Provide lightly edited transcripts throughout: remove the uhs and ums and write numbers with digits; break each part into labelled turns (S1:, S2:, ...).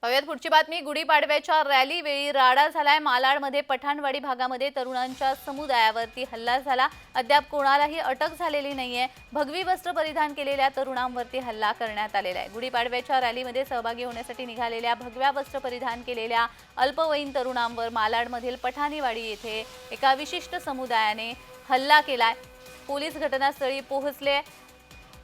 S1: पाहूयात पुढची बातमी। गुढीपाडव्याच्या रॅली वेळी राडा झालाय। मालाडमध्ये पठाणवाडी भागामध्ये तरुणांच्या समुदायावरती हल्ला झाला। अद्याप कोणालाही अटक झालेली नाहीये। भगवी वस्त्र परिधान केलेल्या तरुणांवरती हल्ला करण्यात आलेला आहे। गुढीपाडव्याच्या रॅलीमध्ये सहभागी होण्यासाठी निघालेल्या भगव्या वस्त्र परिधान केलेल्या अल्पवयीन तरुणांवर मालाडमधील पठाणवाडी येथे एका विशिष्ट समुदायाने हल्ला केलाय। पोलीस घटनास्थळी पोहोचले।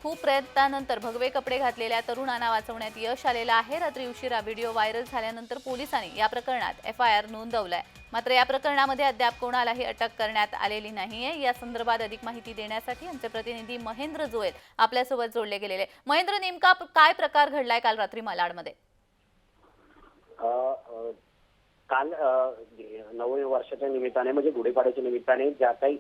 S1: खूप प्रयत्नानंतर भगवे कपडे घातलेल्या तरुणांना वाचवण्यात यश आलेलं आहे। रात्री उशिरा व्हिडिओ व्हायरल झाल्यानंतर पोलिसांनी या प्रकरणात एफआयआर नोंदवलाय। मात्र या प्रकरणामध्ये अद्याप कोणालाही अटक करण्यात आलेली नाहीये। या संदर्भात अधिक माहिती देण्यासाठी आमचे प्रतिनिधी महेंद्र जोयल आपल्यासोबत जोडले गेलेले। महेंद्र, नेमका काय प्रकार घडलाय काल रात्री मालाडमध्ये?
S2: काल नवे वर्षाच्या निमित्ताने म्हणजे गुढीपाडव्याच्या निमित्ताने ज्या काही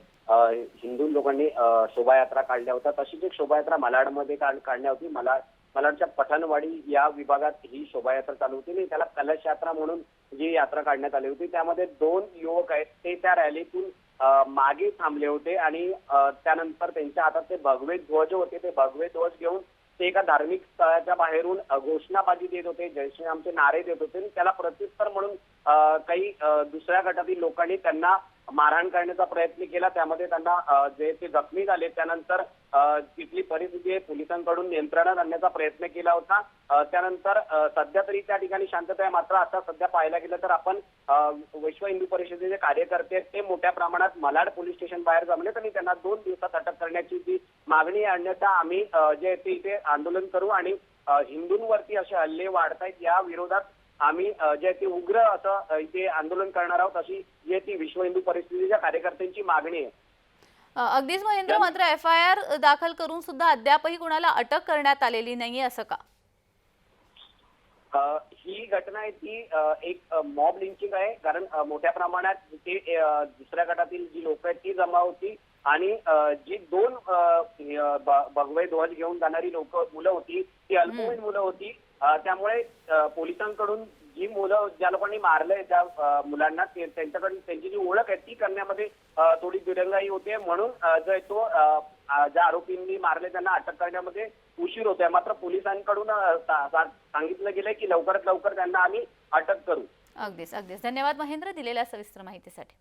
S2: हिंदू लोकांनी शोभायात्रा काढल्या होत्या, तशीच एक शोभायात्रा मालाडमध्ये काढण्यात होती। मालाडच्या पठाणवाडी या विभागात ही शोभायात्रा चालू होती आणि त्याला कलश यात्रा म्हणून जी यात्रा काढण्यात आली होती, त्यामध्ये 2 युवक आहेत ते त्या रॅलीतून मागे थांबले होते आणि त्यानंतर त्यांच्या हातात ते भगवे ध्वज होते। ते भगवे ध्वज घेऊन ते एका धार्मिक स्थळाच्या बाहेरून घोषणाबाजी देत होते, जय श्रीरामचे नारे देत होते आणि त्याला प्रत्युत्तर म्हणून काही दुसऱ्या गटातील लोकांनी त्यांना मारहाण करण्याचा प्रयत्न केला। त्यामध्ये त्यांना जे ते जखमी झाले, त्यानंतर तिथली परिस्थिती पोलिसांकडून नियंत्रणात आणण्याचा प्रयत्न केला होता। त्यानंतर सध्या तरी त्या ठिकाणी शांतता आहे। मात्र आता सध्या पाहायला गेलं तर आपण विश्व हिंदू परिषदेचे कार्यकर्ते ते मोठ्या प्रमाणात मालाड पोलीस स्टेशन बाहेर जमलेत आणि त्यांना 2 दिवसात अटक करण्याची जी मागणी आहे, अन्यथा आम्ही जे ते इथे आंदोलन करू आणि हिंदूंवरती असे हल्ले वाढतायत या विरोधात आम्ही जे ते उग्र असं इथे आंदोलन करणार आहोत, अशी जे ती विश्व हिंदू परिषदेच्या कार्यकर्त्यांची मागणी आहे।
S1: अगदीच महेंद्र, मात्र एफआयआर दाखल करून सुद्धा अद्यापही कोणाला अटक करण्यात आलेली नाहीये, असं का?
S2: ही घटना आहे ती एक मॉब लिंचिंग आहे, कारण मोठ्या प्रमाणात ते दुसऱ्या गटातील जी लोक आहेत ती जमा होती आणि जी 2 भगवे ध्वज घेऊन जाणारी मुलं होती ती अल्पवयीन मुलं होती। त्यामुळे पोलिसांकडून जी मुलं ज्या लोकांनी मारलंय त्या मुलांना त्यांच्याकडून त्यांची जी ओळख आहे ती करण्यामध्ये थोडी दिरंगाई होते, म्हणून ज्या आरोपींनी मारले त्यांना अटक करण्यामध्ये उशीर होतोय। मात्र पोलिसांकडून सांगितलं गेलंय की लवकरात लवकर त्यांना आम्ही अटक करू।
S1: अगदीच धन्यवाद महेंद्र दिलेल्या सविस्तर माहितीसाठी।